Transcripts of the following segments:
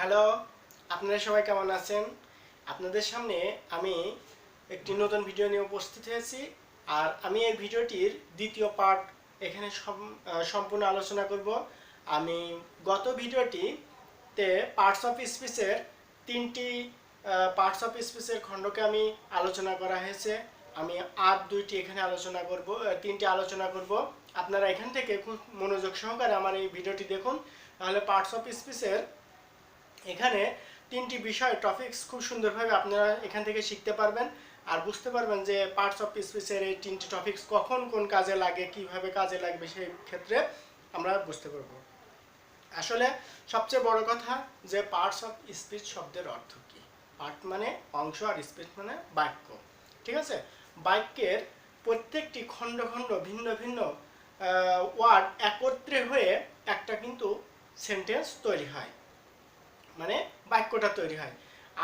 Hello, আপনারা সবাই কেমন আছেন? আপনাদের সামনে আমি একটি নতুন ভিডিও নিয়ে উপস্থিত হয়েছি। আর আমি এই ভিডিওটির দ্বিতীয় পার্ট এখানে সম্পূর্ণ আলোচনা করব। আমি গত ভিডিওটিতে পার্টস অফ স্পিচের তিনটি পার্টস অফ স্পিচের খণ্ডকে আমি আলোচনা করা হয়েছে। আমি আর দুইটি এখানে আলোচনা করব, তিনটি আলোচনা করব। আপনারা এখান থেকে খুব মনোযোগ সহকারে আমার এই ভিডিওটি দেখুন, তাহলে পার্টস অফ স্পিচের এখানে তিনটি বিষয় টপিকস খুব সুন্দরভাবে আপনারা এখান থেকে শিখতে পারবেন আর বুঝতে পারবেন যে পার্টস অফ স্পিচের এই তিনটি টপিকস কখন কোন কাজে লাগে, কিভাবে কাজে লাগবে, সেই ক্ষেত্রে আমরা বুঝতে পারব। আসলে সবচেয়ে বড় কথা যে পার্টস অফ স্পিচ শব্দের অর্থ কী। পার্ট মানে অংশ আর স্পিচ মানে বাক্য। ঠিক আছে, বাক্যের প্রত্যেকটি খণ্ড খণ্ড ভিন্ন ভিন্ন ওয়ার্ড একত্রে হয়ে একটা কিন্তু সেন্টেন্স তৈরি হয়, মানে বাক্যটা তৈরি হয়।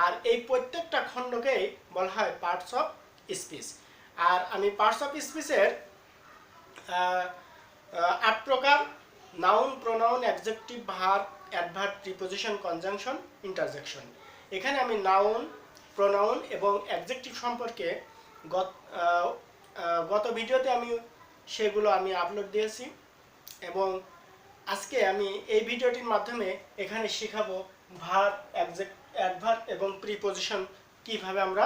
আর এই প্রত্যেকটা খণ্ডকেই বলা হয় পার্টস অফ স্পিচ। আর আমি পার্টস অফ স্পিচের 8 প্রকার: noun, pronoun, adjective, verb, adverb, preposition, conjunction, interjection. এখানে আমি নাউন, প্রোনাউন এবং অ্যাডজেক্টিভ সম্পর্কে গত ভিডিওতে আমি সেগুলো আপলোড দিয়েছি এবং আজকে আমি এই ভিডিওটির মাধ্যমে এখানে শেখাবো ভার্ব, অ্যাডভার্ব এবং প্রিপোজিশন কিভাবে আমরা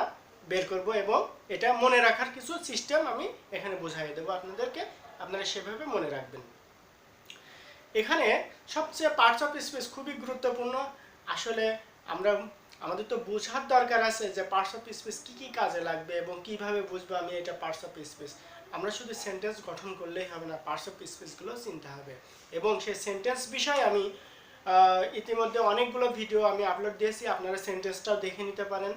বের করব এবং এটা মনে রাখার কিছু সিস্টেম আমি এখানে বুঝিয়ে দেবো আপনাদেরকে, আপনারা সেভাবে মনে রাখবেন। এখানে সবচেয়ে পার্টস অফ স্পিচ খুবই গুরুত্বপূর্ণ। আসলে আমাদের তো বোঝার দরকার আছে যে পার্টস অফ স্পিচ কী কী কাজে লাগবে এবং কিভাবে বুঝবো আমি এটা পার্টস অফ স্পিচ। আমরা শুধু সেন্টেন্স গঠন করলেই হবে না, পার্টস অফ স্পিচগুলো চিনতে হবে। এবং সেই সেন্টেন্স বিষয়ে আমি ইতিমধ্যে অনেকগুলো ভিডিও আমি আপলোড দিয়েছি, আপনারা সেন্টেন্সটাও দেখে নিতে পারেন।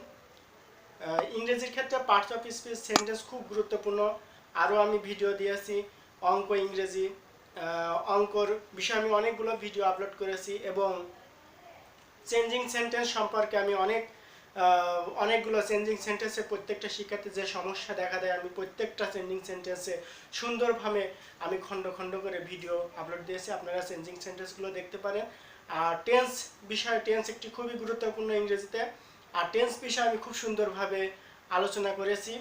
ইংরেজির ক্ষেত্রে পার্টস অফ স্পিচ সেন্টেন্স খুব গুরুত্বপূর্ণ। আরও আমি ভিডিও দিয়েছি অঙ্ক, ইংরেজি অঙ্কর বিষয়ে আমি অনেকগুলো ভিডিও আপলোড করেছি এবং চেঞ্জিং সেন্টেন্স সম্পর্কে আমি অনেকগুলো চেঞ্জিং সেন্টেন্সে প্রত্যেকটা শিক্ষার্থী যে সমস্যা দেখা দেয় আমি প্রত্যেকটা চেঞ্জিং সেন্টেন্সে সুন্দরভাবে আমি খণ্ড খণ্ড করে ভিডিও আপলোড দিয়েছি, আপনারা চেঞ্জিং সেন্টেন্সগুলো দেখতে পারেন। আর টেন্স বিষয়, টেন্স একটি খুবই গুরুত্বপূর্ণ ইংরেজিতে। আর টেন্স বিষয়ে আমি খুব সুন্দরভাবে আলোচনা করেছি,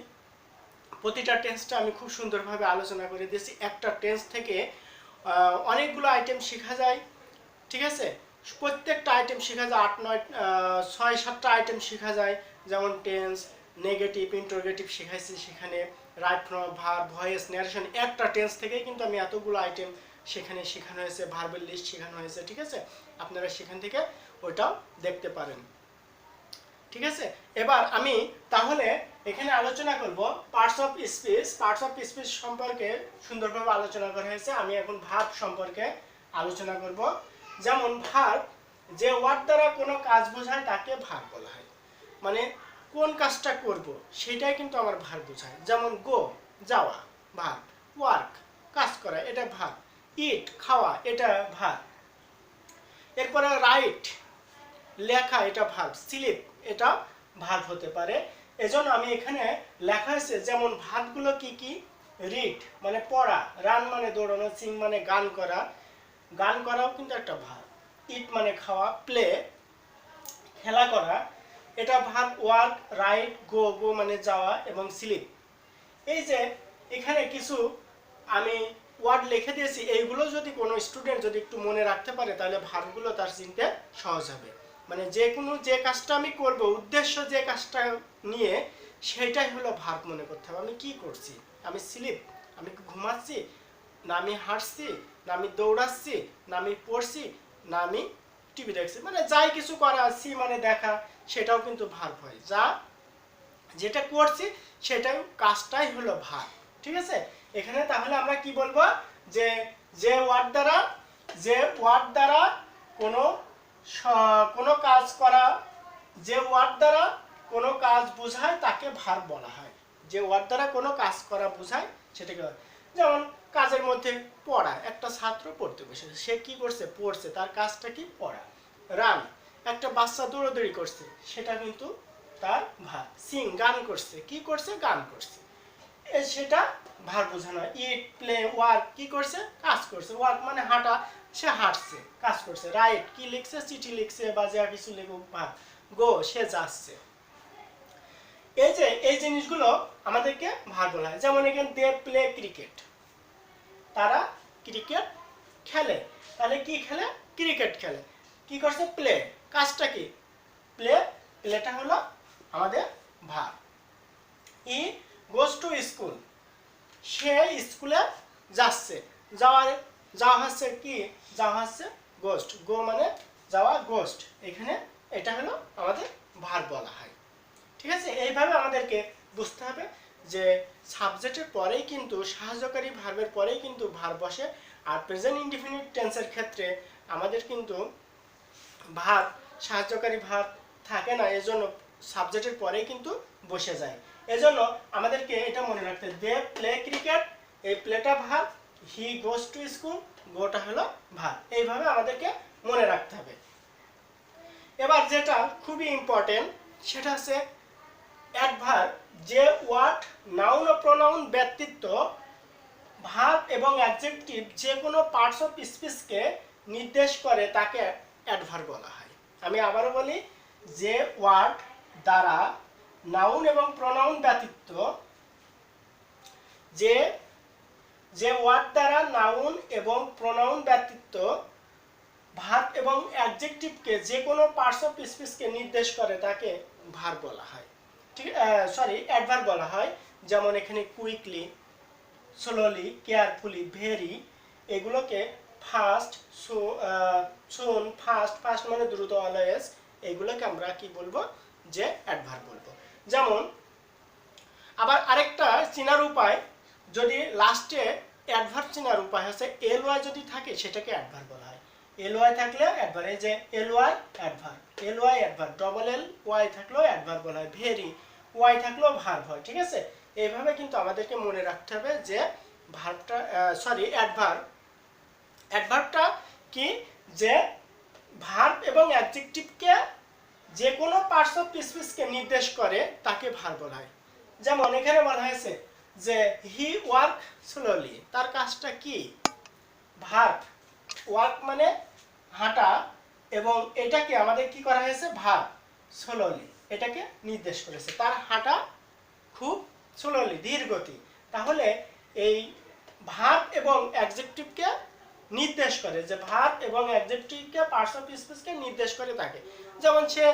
প্রতিটা টেন্সটা আমি খুব সুন্দরভাবে আলোচনা করে দিয়েছি। একটা টেন্স থেকে অনেকগুলো আইটেম শেখা যায়। ঠিক আছে, প্রত্যেকটা আইটেম শেখা যায়, 6-7টা আইটেম শেখা যায়। যেমন টেন্স, নেগেটিভ, ইন্টারোগেটিভ শেখাইছি সেখানে, right from, verb, voice, narration. একটা টেন্স থেকেই কিন্তু আমি এতগুলো আইটেম সেখানে শেখানো হয়েছে, ভার্বের লিস্ট শেখানো হয়েছে। ঠিক আছে, আপনারা সেখান থেকে ওইটাও দেখতে পারেন। ঠিক আছে, এবার আমি তাহলে এখানে আলোচনা করব parts of speech. Parts of speech সম্পর্কে সুন্দরভাবে আলোচনা করা হয়েছে, আমি এখন ভার্ব সম্পর্কে আলোচনা করব। যেমন ভার্ব, যে ওয়ার্ড দ্বারা কোনো কাজ বোঝায় তাকে ভার্ব বলা হয়, মানে কোন কাজটা করব সেটাই কিন্তু আমার ভার্ব বোঝায়। যেমন গো, যাওয়া, ভার্ব। ওয়ার্ক, কাজ করা, এটা ভার্ব। ইট, খাওয়া, এটা ভার্ব। এরপরে রাইট, লেখা, এটা ভার্ব। স্লিপ, এটা ভার্ব হতে পারে। এজন্য আমি এখানে লেখা হয়েছে যেমন ভার্বগুলো কি কি: রিড মানে পড়া, রান মানে দৌড়ানো, সিং মানে গান করা, গান করাও কিন্তু একটা ভার্ব। ইট মানে খাওয়া, প্লে খেলা করা, এটা ভার্ব। ওয়ার্ক, রাইট, গো, গো মানে যাওয়া, এবং স্লিপ। এই যে এখানে কিছু আমি ওয়ার্ড লিখে দিয়েছি, এইগুলো যদি কোনো স্টুডেন্ট যদি একটু মনে রাখতে পারে তাহলে ভার্বগুলো তার চিনতে সহজ হবে। মানে যে কাজটা আমি করব, উদ্দেশ্য যে কাজটা নিয়ে, সেটাই হলো ভার্ব মনে করতে হবে। আমি কি করছি, আমি স্লিপ, আমি ঘুমাচ্ছি, না আমি হাঁটছি, না আমি দৌড়াচ্ছি, না আমি পড়ছি, না আমি টিভি দেখছি, মানে যাই কিছু করা, সি মানে দেখা, সেটাও কিন্তু ভার্ব হয়। যেটা করছি সেটাই, কাজটাই হলো ভার্ব। ঠিক আছে, এখানে তাহলে আমরা কি বলবো, যে ওয়ার্ড দ্বারা কোনো কাজ করা, যে ওয়ার্ড দ্বারা কোনো কাজ বোঝায় তাকে ভার্ব বলা হয়। যে ওয়ার্ড দ্বারা কোনো কাজ করা বোঝায় সেটাকে, যেমন কাজের মধ্যে পড়া, একটা ছাত্র পড়তে বসেছে, সে কি করছে, পড়ছে, তার কাজটা কি, পড়া। রান, একটা বাচ্চা দৌড়াদৌড়ি করছে, সেটা কিন্তু তার ভার্ব। সিং, গান করছে, কি করছে, গান করছে, সেটা ভার্ব বোঝানো হয়। ইট, প্লে, ওয়ার্ক কি করছে? কাজ করছে। ওয়ার্ক মানে হাঁটা, সে হাঁটছে, কাজ করছে। রাইট কি লিখছে? চিঠি লিখছে বা যা কিছু লিখুক ভার্ব। গো সে যাচ্ছে। এই যে এই জিনিসগুলো আমাদেরকে ভার্ব বলা হয়। যেমন এখানে দে প্লে ক্রিকেট, তারা ক্রিকেট খেলে। তাহলে কি খেলে? ক্রিকেট খেলে। কি করছে? প্লে। কাজটা কি? প্লে। প্লেটা হলো আমাদের verb. He goes to school, সে স্কুলে যাচ্ছে। যাওয়া হচ্ছে কি? যাওয়া হচ্ছে গোস্ট। গো মানে যাওয়া, গোস্ট এখানে এটা হলো আমাদের ভার্ব বলা হয়। ঠিক আছে, এইভাবে আমাদেরকে বুঝতে হবে যে সাবজেক্টের পরেই কিন্তু সাহায্যকারী ভার্বের পরেই কিন্তু ভার্ব বসে। আর প্রেজেন্ট ইনডিফিনিট টেন্সের ক্ষেত্রে আমাদের কিন্তু ভার্ব, সাহায্যকারী ভার্ব থাকে না, এজন্য সাবজেক্টের পরেই কিন্তু বসে যায়। এজন্য আমাদেরকে এটা মনে রাখতে, দে প্লে ক্রিকেট, এই প্লেটা verb, he goes to school, গোটা হলো ভার্ব। এইভাবে আমাদেরকে মনে রাখতে হবে। এবার যেটা খুবই ইম্পর্টেন্ট সেটা হচ্ছে অ্যাডভার্ব, যে ওয়ার্ড নাউন ও প্রোনাউন ব্যতীত ভার্ব এবং অ্যাডজেক্টিভ যে কোনো পার্টস অফ স্পিচকে নির্দেশ করে তাকে অ্যাডভার্ব বলা হয়। আমি আবারও বলি, যে ওয়ার্ড দ্বারা নাউন এবং প্রোনাউন ব্যতীত, যে ওয়ার্ড দ্বারা নাউন এবং প্রোনাউন ব্যতীত ভার্ব এবং অ্যাডজেক্টিভকে যে কোনো পার্টস অফ স্পিচকে নির্দেশ করে তাকে ভার্ব বলা হয়। ঠিক, অ্যাডভার্ব বলা হয়। যেমন এখানে কুইকলি, স্লোলি, কেয়ারফুলি, ভেরি, এগুলোকে ফাস্ট, সুন, ফাস্ট মানে দ্রুত, অলওয়েজ, এগুলোকে আমরা কি বলবো? যে অ্যাডভার্ব বলবো। যেমন আবার আরেকটা চেনার উপায়, যদি লাস্টে অ্যাডভার্ব চেনার উপায় হচ্ছে এল ওয়াই যদি থাকে সেটাকে অ্যাডভার্ব বলা হয়। এল ওয়াই থাকলে অ্যাডভার্ব, এই যে L Y adverb, L Y adverb, double L Y থাকলেও অ্যাডভার্ব বলা হয়, ভেরি ওয়াই থাকলেও ভার্ব হয়। ঠিক আছে, এইভাবে কিন্তু আমাদেরকে মনে রাখতে হবে যে ভার্বটা, অ্যাডভার্বটা কি? যে ভার্ব এবং অ্যাডজেক্টিভকে যে কোনো পার্টস অফ স্পিচকে নির্দেশ করে তাকে ভার্ব বলা হয়। যেমন এখানে বলা হয়েছে যে হি ওয়ার্ক স্লোলি, তার কাজটা কি? ভার্ব। ওয়ার্ক মানে হাঁটা, এবং এটাকে আমাদের কি করা হয়েছে? ভার্ব। স্লোলি এটাকে নির্দেশ করেছে, তার হাঁটা খুব স্লোলি, ধীর গতি। তাহলে এই ভার্ব এবং অ্যাডজেক্টিভকে নির্দেশ করে, যে ভার্ব এবং অ্যাডজেক্টিভকে পার্টস অফ স্পিচকে নির্দেশ করে তাকে। যেমন সে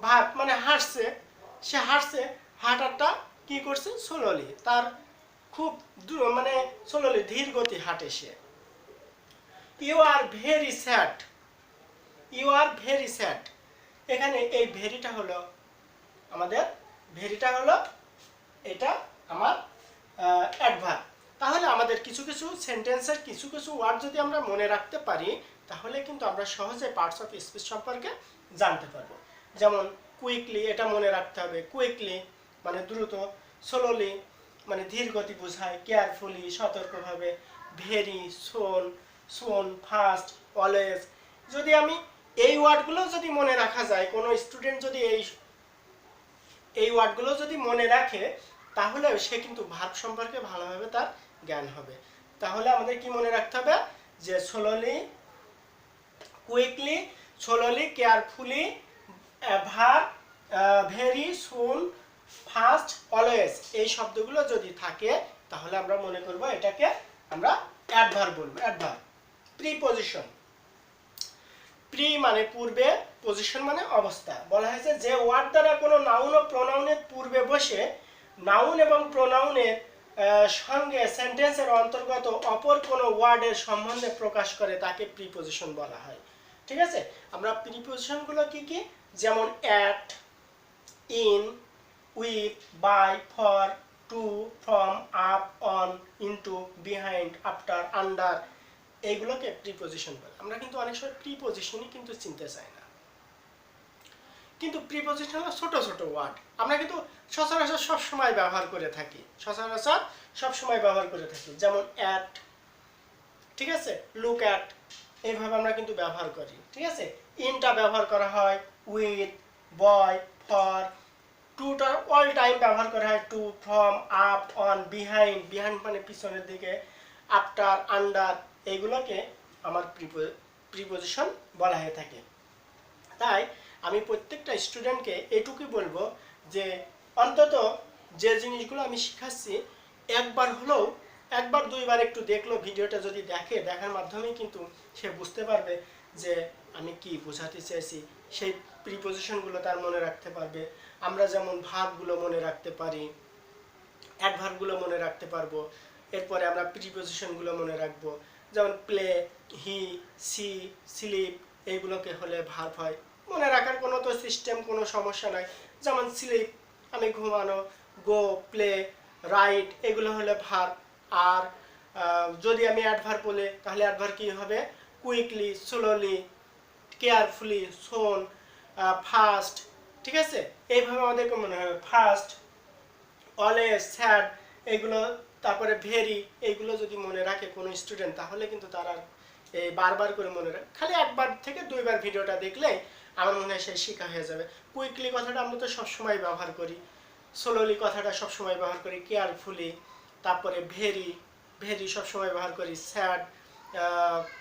ভার্ব মানে হাঁটছে, সে হাঁটছে, হাঁটাটা কি করছে? স্লোলি, তার খুব মানে স্লোলি, ধীর গতি হাঁটে সে। You are very sad, you are very sad, এখানে এই ভেরিটা হলো আমাদের, ভেরিটা হলো এটা আমার অ্যাডভার্ব। তাহলে আমাদের কিছু কিছু সেন্টেন্সের কিছু কিছু ওয়ার্ড যদি আমরা মনে রাখতে পারি তাহলে কিন্তু আমরা সহজে পার্টস অফ স্পিচ সম্পর্কে জানতে পারবো। যেমন কুইকলি, এটা মনে রাখতে হবে, কুইকলি মানে দ্রুত, স্লোলি মানে ধীর গতি বোঝায়, কেয়ারফুলি সতর্কভাবে, ভেরি, সোন, ফাস্ট, অলওয়েজ। যদি আমি এই ওয়ার্ডগুলো যদি মনে রাখা যায়, কোনো স্টুডেন্ট যদি এই ওয়ার্ডগুলো যদি মনে রাখে তাহলে সে কিন্তু ভার্ব সম্পর্কে ভালোভাবে তার জ্ঞান হবে। তাহলে আমাদের কি মনে রাখতে হবে? যে slowly, quickly, slowly, carefully, verb, very, soon, fast, always, এই শব্দগুলো যদি থাকে তাহলে আমরা মনে করব এটাকে আমরা অ্যাডভার্ব বলবো। অ্যাডভার্ব। প্রিপজিশন, প্রি মানে পূর্বে, পজিশন মানে অবস্থা। বলা হয়েছে যে ওয়ার্ড দ্বারা কোনো নাউন ও প্রোনাউনের পূর্বে বসে নাউন এবং প্রোনাউনের সঙ্গে সেন্টেন্সের অন্তর্গত অপর কোনো ওয়ার্ডের সম্বন্ধে প্রকাশ করে তাকে প্রিপজিশন বলা হয়। ঠিক আছে, আমরা প্রিপজিশনগুলো কি কি? যেমন at, in, with, by, for, to, from, up, on, into, behind, after, under, এইগুলোকে প্রিপজিশন বলে। আমরা কিন্তু অনেক সময় প্রিপজিশনই কিন্তু চিনতে চাই না, কিন্তু প্রিপজিশন হলো ছোট ছোট ওয়ার্ড, আমরা কিন্তু সচরাচর সবসময় ব্যবহার করে থাকি, যেমন অ্যাট, ঠিক আছে, লুক অ্যাট, এইভাবে আমরা কিন্তু ব্যবহার করি। ঠিক আছে, ইনটা ব্যবহার করা হয় উইথ, বয়, ফর, টুটা অল টাইম ব্যবহার করা হয়, to, from, up, on, behind, behind মানে পিছনের দিকে, আফটার, আন্ডার, এইগুলোকে আমার প্রিপোজিশন বলা হয়ে থাকে। তাই আমি প্রত্যেকটা স্টুডেন্টকে এটুকুই বলবো যে অন্তত যে জিনিসগুলো আমি শেখাচ্ছি একবার হলেও, একবার দুইবার একটু দেখলো, ভিডিওটা যদি দেখে, দেখার মাধ্যমেই কিন্তু সে বুঝতে পারবে যে আমি কি বোঝাতে চাইছি, সেই প্রিপোজিশনগুলো তার মনে রাখতে পারবে। আমরা যেমন ভার্বগুলো মনে রাখতে পারি, অ্যাডভার্বগুলো মনে রাখতে পারবো, এরপরে আমরা প্রিপোজিশনগুলো মনে রাখবো, যেমন প্লে, হি, সি, স্লিপ, এইগুলোকে হলে ভার্ব হয়। মনে রাখার কোনো তো সিস্টেম, কোনো সমস্যা নাই। যেমন স্লিপ, আমি ঘুমানো, গো, প্লে, রাইট, এগুলো হলে ভার্ব। আর যদি আমি অ্যাডভার্ব বলি তাহলে অ্যাডভার্ব কী হবে? কুইকলি, স্লোলি, কেয়ারফুলি, সোন, ফাস্ট, ঠিক আছে? এইভাবে আমাদেরকে মনে হবে। ফাস্ট, অলওয়েজ, স্যাড, এগুলো, তারপরে ভেরি, এইগুলো যদি মনে রাখে কোনো স্টুডেন্ট তাহলে কিন্তু তারা এই বারবার করে মনে রাখে। খালি একবার থেকে দুইবার ভিডিওটা দেখলেই আমার মনে হয় সে শেখা হয়ে যাবে। কুইকলি কথাটা আমরা তো সবসময় ব্যবহার করি, স্লোলি কথাটা সবসময় ব্যবহার করি, কেয়ারফুলি, তারপরে ভেরি, ভেরি সবসময় ব্যবহার করি, স্যাড,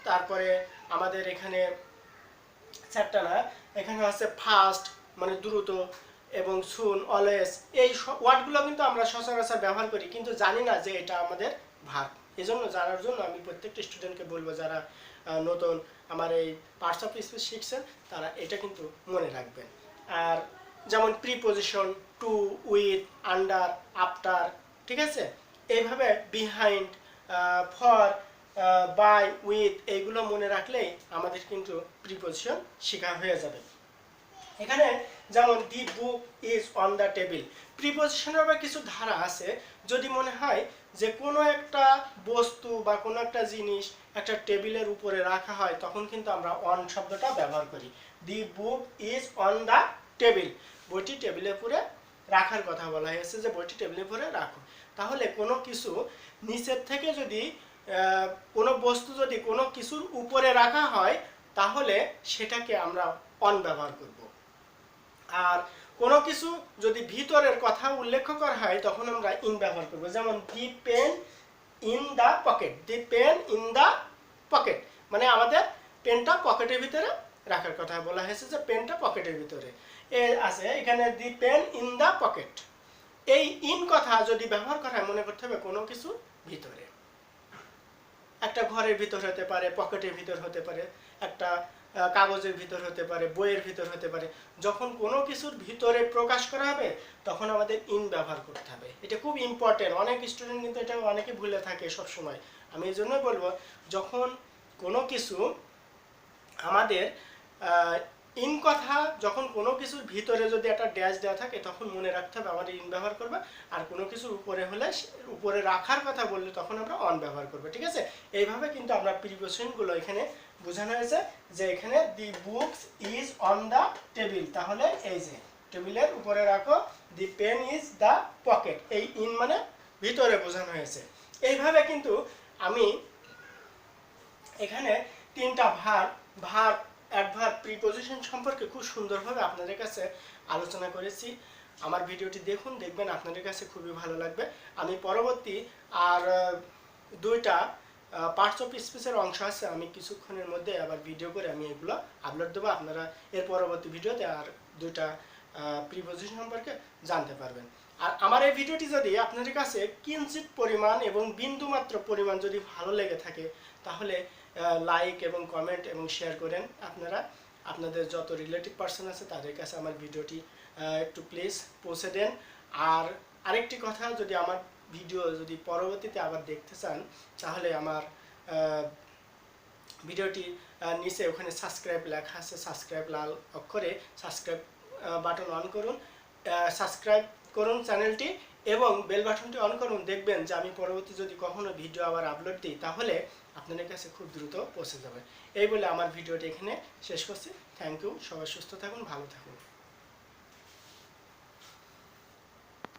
তারপরে আমাদের এখানে স্যাডটা না, এখানে আছে ফাস্ট মানে দ্রুত, এবং সুন, অলওয়েজ, এই ওয়ার্ডগুলো কিন্তু আমরা সচরাচর ব্যবহার করি কিন্তু জানি না যে এটা আমাদের ভার্ব। এই জন্য জানার জন্য আমি প্রত্যেকটা স্টুডেন্টকে বলবো যারা নতুন আমার এই পার্টস অফ স্পিচ শিখছেন তারা এটা কিন্তু মনে রাখবেন। আর যেমন preposition, to, with, under, after, ঠিক আছে? এইভাবে বিহাইন্ড, ফর, বাই, উইথ, এইগুলো মনে রাখলেই আমাদের কিন্তু প্রিপোজিশন শেখা হয়ে যাবে। এখানে যেমন the book is on the table, প্রিপোজিশনের আবার কিছু ধারা আছে। যদি মনে হয় যে কোনো একটা বস্তু বা কোনো একটা জিনিস একটা টেবিলের উপরে রাখা হয় তখন কিন্তু আমরা অন শব্দটা ব্যবহার করি। The book is on the table, বইটি টেবিলের উপরে রাখার কথা বলা হয়েছে, যে বইটি টেবিলের উপরে রাখো। তাহলে কোনো কিছু নিচের থেকে যদি কোনো বস্তু যদি কোনো কিছুর উপরে রাখা হয় তাহলে সেটাকে আমরা অন ব্যবহার করব। আর কোনো কিছু যদি ভিতরের কথা উল্লেখ করা হয় তখন আমরা ইন ব্যবহার করব। যেমন the pen in the pocket, the pen in the pocket, মানে আমাদের পেনটা পকেটের ভিতরে রাখার কথা বলা হয়েছে, যে পেনটা পকেটের ভিতরে আছে। এখানে the pen in the pocket, এই ইন কথা যদি ব্যবহার করা হয় মনে করতে হবে কোনো কিছু ভিতরে, একটা ঘরের ভিতর হতে পারে, পকেটের ভিতর হতে পারে, একটা কাগজের ভিতর হতে পারে, বইয়ের ভিতর হতে পারে। যখন কোনো কিছুর ভিতরে প্রকাশ করা হবে তখন আমাদের ইন ব্যবহার করতে হবে। এটা খুব ইম্পর্টেন্ট, অনেক স্টুডেন্ট কিন্তু এটা অনেকে ভুলে থাকে সব সময়। আমি এই জন্যই বলবো যখন কোনো কিছু আমাদের ইন কথা, যখন কোনো কিছুর ভিতরে যদি একটা ড্যাশ দেওয়া থাকে তখন মনে রাখতে হবে আমাদের ইন ব্যবহার করবে। আর কোনো কিছুর উপরে হলে, উপরে রাখার কথা বললে তখন আমরা অন ব্যবহার করবো, ঠিক আছে? এইভাবে কিন্তু আমরা প্রিপোজিশনগুলো এখানে বোঝানো হয়েছে, যে এখানে the books is on the table, তাহলে এই যে টেবিলের উপরে রাখো, the pen is the pocket, এই ইন মানে ভিতরে বোঝানো হয়েছে। এইভাবে কিন্তু আমি এখানে তিনটা ভার্ব, অ্যাডভার্ব, প্রিপোজিশন সম্পর্কে খুব সুন্দরভাবে আপনাদের কাছে আলোচনা করেছি। আমার ভিডিওটি দেখুন, দেখবেন আপনাদের কাছে খুবই ভালো লাগবে। আমি পরবর্তী আর দুইটা পার্টস অফ স্পিচের অংশ আছে, আমি কিছুক্ষণের মধ্যে আবার ভিডিও করে আমি এগুলো আপলোড দেবো। আপনারা এর পরবর্তী ভিডিওতে আর দুইটা প্রিপোজিশন সম্পর্কে জানতে পারবেন। আর আমার এই ভিডিওটি যদি আপনাদের কাছে কিঞ্চিত পরিমাণ এবং বিন্দুমাত্র পরিমাণ যদি ভালো লেগে থাকে তাহলে লাইক এবং কমেন্ট এবং শেয়ার করেন। আপনারা আপনাদের যত রিলেটিভ পার্সন আছে তাদের কাছে আমার ভিডিওটি একটু প্লিজ পৌঁছে দেন। আর আরেকটি কথা, যদি আমার ভিডিও যদি পরবর্তীতে আবার দেখতে চান তাহলে আমার ভিডিওটি নিচে ওখানে সাবস্ক্রাইব লেখা আছে, সাবস্ক্রাইব লাল অক্ষরে সাবস্ক্রাইব বাটন অন করুন, সাবস্ক্রাইব করুন চ্যানেলটি এবং বেল বাটনটি অন করুন। দেখবেন যে আমি পরবর্তী যদি কখনো ভিডিও আবার আপলোড দিই তাহলে আপনাদের কাছে খুব দ্রুত পৌঁছে যাবে। এই বলে আমার ভিডিওটি এখানে শেষ করছি। থ্যাংক ইউ, সবাই সুস্থ থাকুন, ভালো থাকুন।